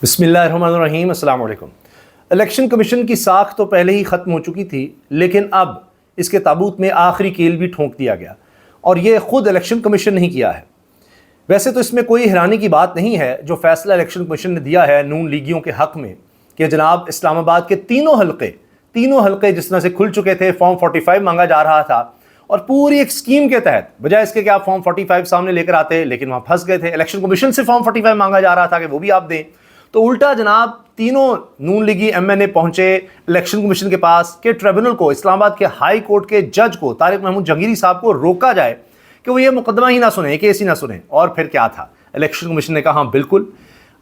بسم اللہ الرحمن الرحیم۔ السلام علیکم۔ الیکشن کمیشن کی ساکھ تو پہلے ہی ختم ہو چکی تھی، لیکن اب اس کے تابوت میں آخری کیل بھی ٹھونک دیا گیا، اور یہ خود الیکشن کمیشن نہیں کیا ہے۔ ویسے تو اس میں کوئی حیرانی کی بات نہیں ہے، جو فیصلہ الیکشن کمیشن نے دیا ہے نون لیگیوں کے حق میں کہ جناب اسلام آباد کے تینوں حلقے جس طرح سے کھل چکے تھے، فارم 45 مانگا جا رہا تھا، اور پوری ایک سکیم کے تحت بجائے اس کے کہ آپ فارم 45 سامنے لے کر آتے، لیکن وہاں پھنس گئے تھے۔ الیکشن کمیشن سے فارم 45 مانگا جا رہا تھا کہ وہ بھی آپ دیں، تو الٹا جناب تینوں نون لیگی ایم این اے پہنچے الیکشن کمیشن کے پاس کہ ٹریبونل کو، اسلام آباد کے ہائی کورٹ کے جج کو، طارق محمود جہانگیری صاحب کو روکا جائے کہ وہ یہ مقدمہ ہی نہ سنیں، کیس ہی نہ سنیں۔ اور پھر کیا تھا، الیکشن کمیشن نے کہا ہاں بالکل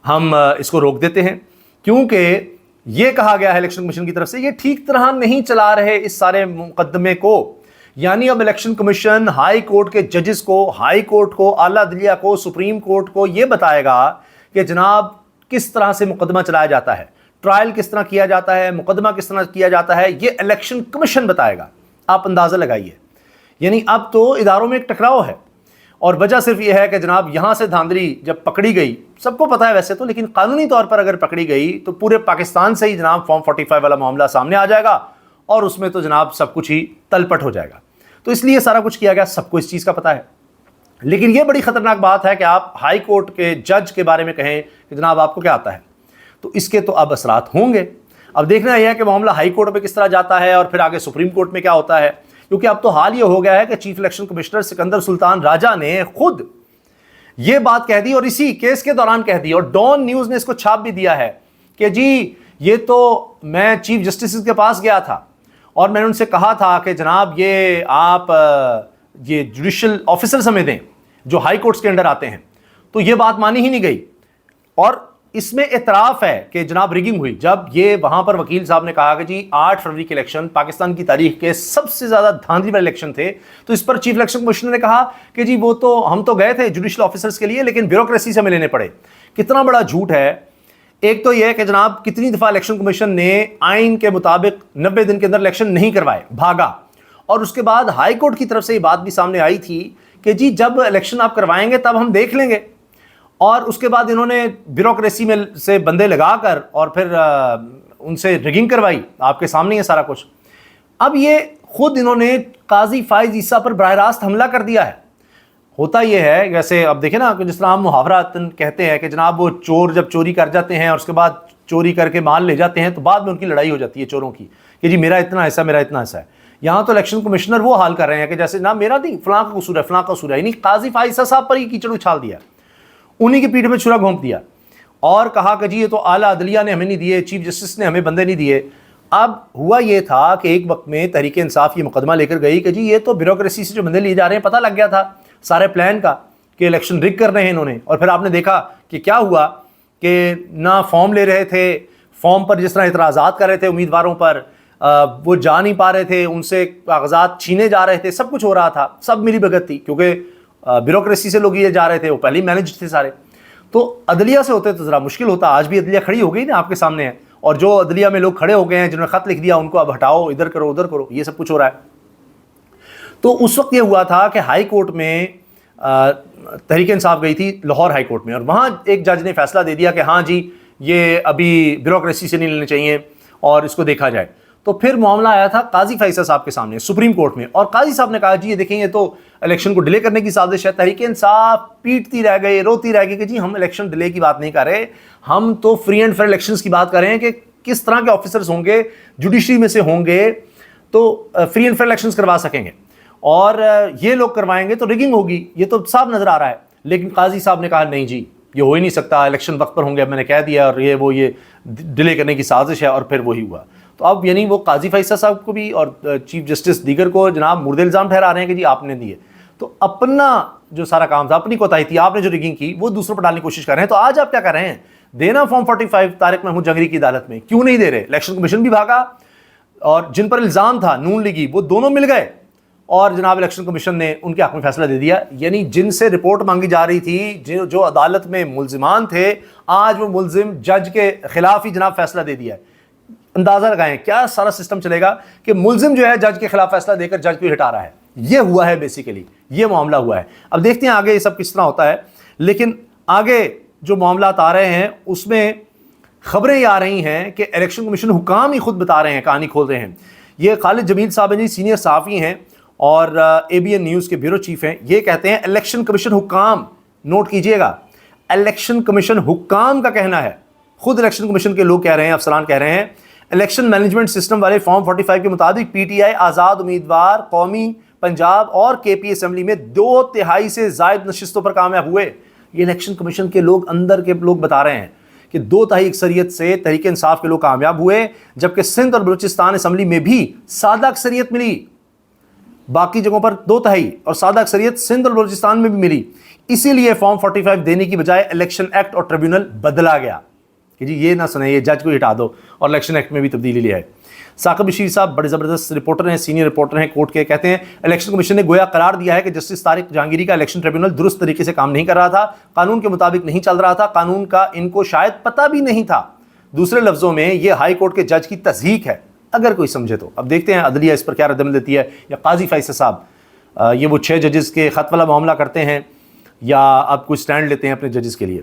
ہم اس کو روک دیتے ہیں، کیونکہ یہ کہا گیا ہے الیکشن کمیشن کی طرف سے یہ ٹھیک طرح نہیں چلا رہے اس سارے مقدمے کو۔ یعنی اب الیکشن کمیشن ہائی کورٹ کے ججز کو، ہائی کورٹ کو، اعلیٰ عدلیہ کو، سپریم کورٹ کو یہ بتائے گا کہ جناب کس طرح سے مقدمہ چلایا جاتا ہے، ٹرائل کس طرح کیا جاتا ہے، مقدمہ کس طرح کیا جاتا ہے، یہ الیکشن کمیشن بتائے گا۔ آپ اندازہ لگائیے، یعنی اب تو اداروں میں ایک ٹکراؤ ہے، اور وجہ صرف یہ ہے کہ جناب یہاں سے دھاندلی جب پکڑی گئی، سب کو پتہ ہے ویسے تو، لیکن قانونی طور پر اگر پکڑی گئی تو پورے پاکستان سے ہی جناب فارم 45 والا معاملہ سامنے آ جائے گا، اور اس میں تو جناب سب کچھ ہی تلپٹ ہو جائے گا۔ تو اس لیے سارا کچھ کیا گیا، سب کو اس چیز کا پتہ ہے۔ لیکن یہ بڑی خطرناک بات ہے کہ آپ ہائی کورٹ کے جج کے بارے میں کہیں کہ جناب آپ کو کیا آتا ہے، تو اس کے تو اب اثرات ہوں گے۔ اب دیکھنا یہ ہے کہ معاملہ ہائی کورٹ میں کس طرح جاتا ہے، اور پھر آگے سپریم کورٹ میں کیا ہوتا ہے، کیونکہ اب تو حال یہ ہو گیا ہے کہ چیف الیکشن کمشنر سکندر سلطان راجہ نے خود یہ بات کہہ دی، اور اسی کیس کے دوران کہہ دی، اور ڈان نیوز نے اس کو چھاپ بھی دیا ہے کہ جی یہ تو میں چیف جسٹس کے پاس گیا تھا، اور میں نے ان سے کہا تھا کہ جناب یہ آپ یہ جوڈیشل آفیسرز ہمیں دیں جو ہائی کورٹس کے انڈر آتے ہیں، تو یہ بات مانی ہی نہیں گئی۔ اور اس میں اعتراف ہے کہ جناب ریگنگ ہوئی، جب یہ وہاں پر وکیل صاحب نے کہا کہ جی 8 فروری کے الیکشن پاکستان کی تاریخ کے سب سے زیادہ دھاندلی والے الیکشن تھے، تو اس پر چیف الیکشن کمشنر نے کہا کہ جی وہ تو ہم تو گئے تھے جوڈیشل آفیسرز کے لیے، لیکن بیوروکریسی سے ہمیں لینے پڑے۔ کتنا بڑا جھوٹ ہے۔ ایک تو یہ ہے کہ جناب کتنی دفعہ الیکشن کمیشن نے آئین کے مطابق 90 دن کے اندر الیکشن نہیں کروائے، بھاگا، اور اس کے بعد ہائی کورٹ کی طرف سے یہ بات بھی سامنے آئی تھی کہ جی جب الیکشن آپ کروائیں گے تب ہم دیکھ لیں گے، اور اس کے بعد انہوں نے بیوروکریسی میں سے بندے لگا کر اور پھر ان سے ریگنگ کروائی۔ آپ کے سامنے ہے سارا کچھ۔ اب یہ خود انہوں نے قاضی فائز عیسیٰ پر براہ راست حملہ کر دیا ہے۔ ہوتا یہ ہے جیسے اب دیکھیں نا کہ جس طرح ہم محاوراتن کہتے ہیں کہ جناب وہ چور جب چوری کر جاتے ہیں اور اس کے بعد چوری کر کے مال لے جاتے ہیں تو بعد میں ان کی لڑائی ہو جاتی ہے چوروں کی کہ جی میرا اتنا ایسا، میرا اتنا ایسا ہے۔ یہاں تو الیکشن کمشنر وہ حال کر رہے ہیں کہ جیسے نہ میرا نہیں، فلاں کا قصور ہے، فلاں کا قصور ہے، یعنی قاضی فائز عیسیٰ صاحب پر ہی کیچڑ اچھال دیا، انہی کی پیٹھ میں چھرا گھونپ دیا، اور کہا کہ جی یہ تو اعلیٰ عدلیہ نے ہمیں نہیں دیے، چیف جسٹس نے ہمیں بندے نہیں دیے۔ اب ہوا یہ تھا کہ ایک وقت میں تحریک انصاف یہ مقدمہ لے کر گئی کہ جی یہ تو بیوروکریسی سے جو بندے لیے جا رہے ہیں، پتہ لگ گیا تھا سارے پلان کا کہ الیکشن رگ کر رہے ہیں انہوں نے۔ اور پھر آپ نے دیکھا کہ کیا ہوا کہ نہ فارم لے رہے تھے، فارم پر جس طرح اعتراضات کر رہے تھے امیدواروں پر، وہ جا نہیں پا رہے تھے، ان سے کاغذات چھینے جا رہے تھے، سب کچھ ہو رہا تھا، سب ملی بھگت تھی، کیونکہ بیوروکریسی سے لوگ یہ جا رہے تھے، وہ پہلے ہی مینیج تھے سارے۔ تو عدلیہ سے ہوتے تو ذرا مشکل ہوتا، آج بھی عدلیہ کھڑی ہو گئی نا آپ کے سامنے ہے، اور جو عدلیہ میں لوگ کھڑے ہو گئے ہیں جنہوں نے خط لکھ دیا ان کو اب ہٹاؤ، ادھر کرو ادھر کرو، یہ سب کچھ ہو رہا ہے۔ تو اس وقت یہ ہوا تھا کہ ہائی کورٹ میں تحریک انصاف گئی تھی لاہور ہائی کورٹ میں، اور وہاں ایک جج نے فیصلہ دے دیا کہ ہاں جی یہ ابھی بیوروکریسی سے نہیں لینے چاہیے اور اس کو دیکھا جائے۔ تو پھر معاملہ آیا تھا قاضی فائز عیسیٰ صاحب کے سامنے سپریم کورٹ میں، اور قاضی صاحب نے کہا جی یہ دیکھیں یہ تو الیکشن کو ڈیلے کرنے کی سازش ہے۔ تحریک انصاف پیٹتی رہ گئی، روتی رہ گئی کہ جی ہم الیکشن ڈیلے کی بات نہیں کر رہے، ہم تو فری اینڈ فیئر الیکشنز کی بات کر رہے ہیں کہ کس طرح کے آفیسرز ہوں گے، جوڈیشری میں سے ہوں گے تو فری اینڈ فیئر الیکشنز کروا سکیں گے، اور یہ لوگ کروائیں گے تو ریگنگ ہوگی، یہ تو صاف نظر آ رہا ہے۔ لیکن قاضی صاحب نے کہا نہیں جی یہ ہو ہی نہیں سکتا، الیکشن وقت پر ہوں گے، اب میں نے کہہ دیا، اور یہ ڈیلے کرنے کی سازش ہے، اور پھر وہی ہوا۔ تو اب یعنی وہ قاضی فائز عیسیٰ صاحب کو بھی اور چیف جسٹس دیگر کو جناب مرد الزام ٹھہرا رہے ہیں کہ جی آپ نے دیے، تو اپنا جو سارا کام تھا، اپنی کوتاہی تھی، آپ نے جو ریگنگ کی وہ دوسروں پر ڈالنے کی کوشش کر رہے ہیں۔ تو آج آپ کیا کر رہے ہیں، دینا فارم 45 طارق محمود جہانگیری کی عدالت میں، کیوں نہیں دے رہے؟ الیکشن کمیشن بھی بھاگا، اور جن پر الزام تھا نون لیگی وہ دونوں مل گئے، اور جناب الیکشن کمیشن نے ان کے حق میں فیصلہ دے دیا۔ یعنی جن سے رپورٹ مانگی جا رہی تھی، جو عدالت میں ملزمان تھے، آج وہ ملزم جج کے خلاف ہی جناب فیصلہ دے دیا ہے۔ اندازہ لگائیں کیا سارا سسٹم چلے گا کہ ملزم جو ہے جج کے خلاف فیصلہ دے کر جج کو ہٹا رہا ہے۔ یہ ہوا ہے بیسیکلی، یہ معاملہ ہوا ہے۔ اب دیکھتے ہیں آگے یہ سب کس طرح ہوتا ہے، لیکن آگے جو معاملات آ رہے ہیں اس میں خبریں یہ آ رہی ہیں کہ الیکشن کمیشن حکام ہی خود بتا رہے ہیں، کہانی کھول رہے ہیں. یہ خالد جمیل صاحب ہیں جی، سینئر صحافی ہیں اور ABN نیوز کے بیورو چیف ہیں. یہ کہتے ہیں الیکشن کمیشن حکام، نوٹ کیجئے گا، الیکشن کمیشن حکام کا کہنا ہے، خود الیکشن کمیشن کے لوگ کہہ رہے ہیں، افسران کہہ رہے ہیں الیکشن مینجمنٹ سسٹم والے فارم 45 کے مطابق PTI آزاد امیدوار قومی، پنجاب اور KP اسمبلی میں 2/3 سے زائد نشستوں پر کامیاب ہوئے. یہ الیکشن کمیشن کے لوگ، اندر کے لوگ بتا رہے ہیں کہ 2/3 اکثریت سے تحریک انصاف کے لوگ کامیاب ہوئے، جبکہ سندھ اور بلوچستان اسمبلی میں بھی سادہ اکثریت ملی. باقی جگہوں پر 2/3 اور سادہ اکثریت سندھ اور بلوچستان میں بھی ملی. اسی لیے فارم 45 دینے کی بجائے الیکشن ایکٹ اور ٹریبیونل بدلا گیا کہ جی یہ نہ سنیں، یہ جج کو ہٹا دو، اور الیکشن ایکٹ میں بھی تبدیلی لی ہے. ثاقب بشیر صاحب بڑے زبردست رپورٹر ہیں، سینئر رپورٹر ہیں کورٹ کے، کہتے ہیں الیکشن کمیشن نے گویا قرار دیا ہے کہ جسٹس طارق جہانگیری کا الیکشن ٹریبیونل درست طریقے سے کام نہیں کر رہا تھا، قانون کے مطابق نہیں چل رہا تھا، قانون کا ان کو شاید پتہ بھی نہیں تھا. دوسرے لفظوں میں یہ ہائی کورٹ کے جج کی تضحیک ہے اگر کوئی سمجھے تو. اب دیکھتے ہیں عدلیہ اس پر کیا ردعمل دیتی ہے، یا قاضی فیصل صاحب یہ وہ 6 ججز کے خط والا معاملہ کرتے ہیں یا اب کوئی سٹینڈ لیتے ہیں اپنے ججز کے لیے.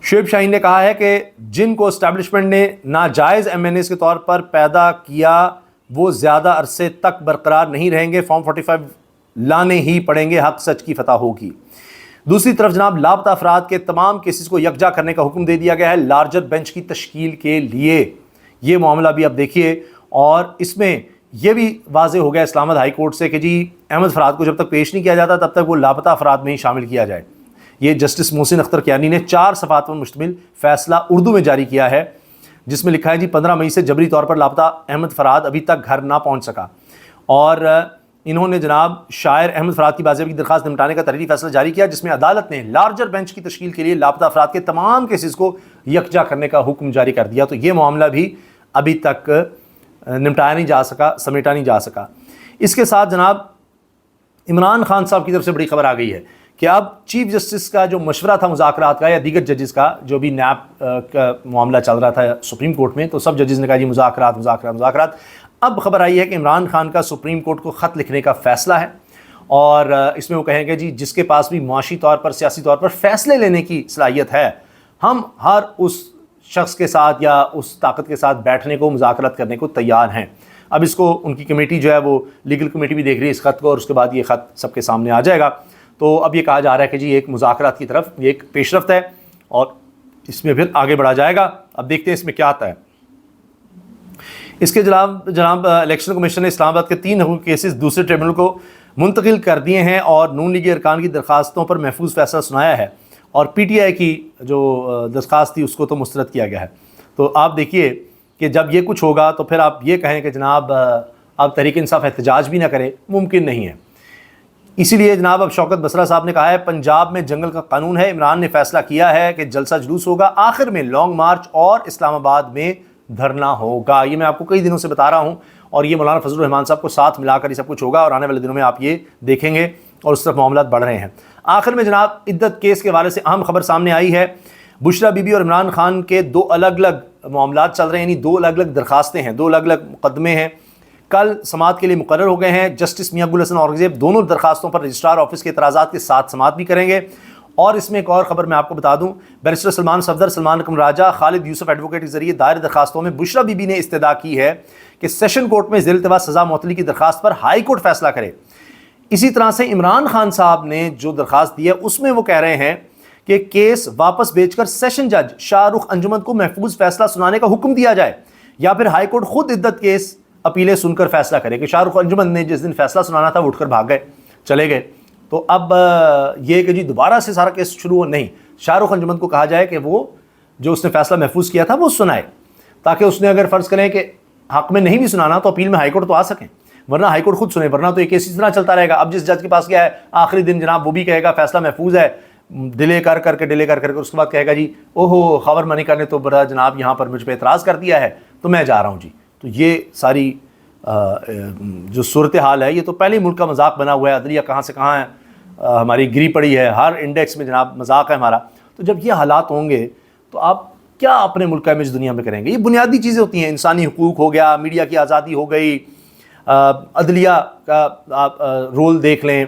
شعیب شاہین نے کہا ہے کہ جن کو اسٹیبلشمنٹ نے ناجائز MNAs کے طور پر پیدا کیا وہ زیادہ عرصے تک برقرار نہیں رہیں گے، فارم 45 لانے ہی پڑیں گے، حق سچ کی فتح ہوگی. دوسری طرف جناب لاپتہ افراد کے تمام کیسز کو یکجا کرنے کا حکم دے دیا گیا ہے لارجر بینچ کی تشکیل کے لیے. یہ معاملہ بھی اب دیکھیے، اور اس میں یہ بھی واضح ہو گیا اسلام آباد ہائی کورٹ سے کہ جی احمد فراد کو جب تک پیش نہیں کیا جاتا تب تک وہ لاپتہ افراد میں ہی شامل کیا جائے. یہ جسٹس محسن اختر کیانی نے 4 صفحات پر مشتمل فیصلہ اردو میں جاری کیا ہے، جس میں لکھا ہے جی 15 مئی سے جبری طور پر لاپتہ احمد فراد ابھی تک گھر نہ پہنچ سکا، اور انہوں نے جناب شاعر احمد فراد کی بازیابی کی درخواست نمٹانے کا تحریری فیصلہ جاری کیا، جس میں عدالت نے لارجر بینچ کی تشکیل کے لیے لاپتہ افراد کے تمام کیسز کو یکجا کرنے کا حکم جاری کر دیا. تو یہ معاملہ بھی ابھی تک نمٹایا نہیں جا سکا، سمیٹا نہیں جا سکا. اس کے ساتھ جناب عمران خان صاحب کی طرف سے بڑی خبر آ گئی ہے کہ اب چیف جسٹس کا جو مشورہ تھا مذاکرات کا یا دیگر ججز کا، جو بھی نیب کا معاملہ چل رہا تھا سپریم کورٹ میں، تو سب ججز نے کہا جی مذاکرات مذاکرات مذاکرات. اب خبر آئی ہے کہ عمران خان کا سپریم کورٹ کو خط لکھنے کا فیصلہ ہے، اور اس میں وہ کہیں گے جی جس کے پاس بھی معاشی طور پر، سیاسی طور پر فیصلے لینے کی صلاحیت ہے، ہم ہر اس شخص کے ساتھ یا اس طاقت کے ساتھ بیٹھنے کو، مذاکرات کرنے کو تیار ہیں. اب اس کو ان کی کمیٹی جو ہے وہ لیگل کمیٹی بھی دیکھ رہی ہے اس خط کو، اور اس کے بعد یہ خط سب کے سامنے آ جائے گا. تو اب یہ کہا جا رہا ہے کہ جی ایک مذاکرات کی طرف یہ ایک پیش رفت ہے، اور اس میں پھر آگے بڑھا جائے گا. اب دیکھتے ہیں اس میں کیا آتا ہے. اس کے جناب الیکشن کمیشن نے اسلام آباد کے 3 حقوقی کیسز دوسرے ٹریبونل کو منتقل کر دیے ہیں، اور نون لیگی ارکان کی درخواستوں پر محفوظ فیصلہ سنایا ہے، اور PTI کی جو درخواست تھی اس کو تو مسترد کیا گیا ہے. تو آپ دیکھیے کہ جب یہ کچھ ہوگا تو پھر آپ یہ کہیں کہ جناب اب تحریک انصاف احتجاج بھی نہ کرے، ممکن نہیں ہے. اسی لیے جناب اب شوکت بسرا صاحب نے کہا ہے پنجاب میں جنگل کا قانون ہے، عمران نے فیصلہ کیا ہے کہ جلسہ جلوس ہوگا، آخر میں لانگ مارچ اور اسلام آباد میں دھرنا ہوگا. یہ میں آپ کو کئی دنوں سے بتا رہا ہوں، اور یہ مولانا فضل الرحمان صاحب کو ساتھ ملا کر یہ سب کچھ ہوگا، اور آنے والے دنوں میں آپ یہ دیکھیں گے، اور اس طرف معاملات بڑھ رہے ہیں. آخر میں جناب عدت کیس کے حوالے سے اہم خبر سامنے آئی ہے. بشرا بی بی اور عمران خان کے 2 الگ الگ معاملات چل رہے ہیں، یعنی 2 الگ الگ درخواستیں ہیں، 2 الگ الگ مقدمے ہیں. کل سماعت کے لیے مقرر ہو گئے ہیں. جسٹس میاں ابو الحسن اورنگزیب دونوں درخواستوں پر رجسٹرار آفس کے اعتراضات کے ساتھ سماعت بھی کریں گے. اور اس میں ایک اور خبر میں آپ کو بتا دوں، بیرسٹر سلمان صفدر، سلمان اکرم راجہ، خالد یوسف ایڈوکیٹ کے ذریعے دائر درخواستوں میں بشرا بی بی نے استدعا کی ہے کہ سیشن کورٹ میں زیر التوا سزا معطلی کی درخواست پر ہائی کورٹ فیصلہ کرے. اسی طرح سے عمران خان صاحب نے جو درخواست دی ہے اس میں وہ کہہ رہے ہیں کہ کیس واپس بھیج کر سیشن جج شاہ رخ انجمن کو محفوظ فیصلہ سنانے کا حکم دیا جائے، یا پھر ہائی کورٹ خود عدت کیس اپیلیں سن کر فیصلہ کرے. کہ شاہ رخ انجمن نے جس دن فیصلہ سنانا تھا وہ اٹھ کر بھاگ گئے، چلے گئے. تو اب یہ کہ جی دوبارہ سے سارا کیس شروع ہو، نہیں، شاہ رخ انجمن کو کہا جائے کہ وہ جو اس نے فیصلہ محفوظ کیا تھا وہ سنائے، تاکہ اس نے اگر فرض کریں کہ حق میں نہیں بھی سنانا تو اپیل میں ہائی کورٹ تو آ سکیں، ورنہ ہائی کورٹ خود سنے، ورنہ تو یہ کیس اس طرح چلتا رہے گا. اب جس جج کے پاس گیا ہے آخری دن جناب وہ بھی کہے گا فیصلہ محفوظ ہے، ڈیلے کر کے اس کے بعد کہے گا جی اوہو خبر منی کرنے تو بڑا جناب یہاں پر مجھ پہ اعتراض کر دیا ہے تو میں جا رہا ہوں جی. تو یہ ساری جو صورتحال ہے یہ تو پہلے ہی ملک کا مذاق بنا ہوا ہے. عدلیہ کہاں سے کہاں ہے ہماری گری پڑی ہے، ہر انڈیکس میں جناب مذاق ہے ہمارا. تو جب یہ حالات ہوں گے تو آپ کیا اپنے ملک کا امیج دنیا میں کریں گے؟ یہ بنیادی چیزیں ہوتی ہیں، انسانی حقوق ہو گیا، میڈیا کی آزادی ہو گئی، عدلیہ کا آپ رول دیکھ لیں،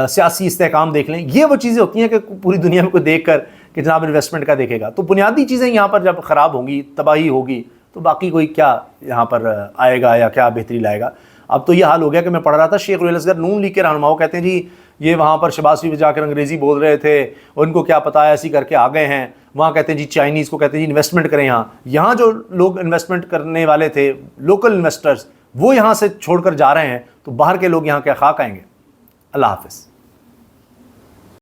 سیاسی استحکام دیکھ لیں. یہ وہ چیزیں ہوتی ہیں کہ پوری دنیا میں کوئی دیکھ کر کہ جناب انویسٹمنٹ کا دیکھے گا. تو بنیادی چیزیں یہاں پر جب خراب ہوں گی, تباہی ہوگی, تو باقی کوئی کیا یہاں پر آئے گا یا کیا بہتری لائے گا. اب تو یہ حال ہو گیا کہ میں پڑھ رہا تھا شیخ ولی اصغر نون لیگ کے رہنماؤں کہتے ہیں جی یہ وہاں پر شہباز شریف جا کر انگریزی بول رہے تھے, ان کو کیا پتا ہے ایسی کر کے آ گئے ہیں. وہاں کہتے ہیں جی چائنیز کو کہتے ہیں جی انویسٹمنٹ کریں یہاں جو لوگ انویسٹمنٹ کرنے والے تھے لوکل انویسٹرز وہ یہاں سے چھوڑ کر جا رہے ہیں, تو باہر کے لوگ یہاں کیا خاک آئیں گے. اللہ حافظ.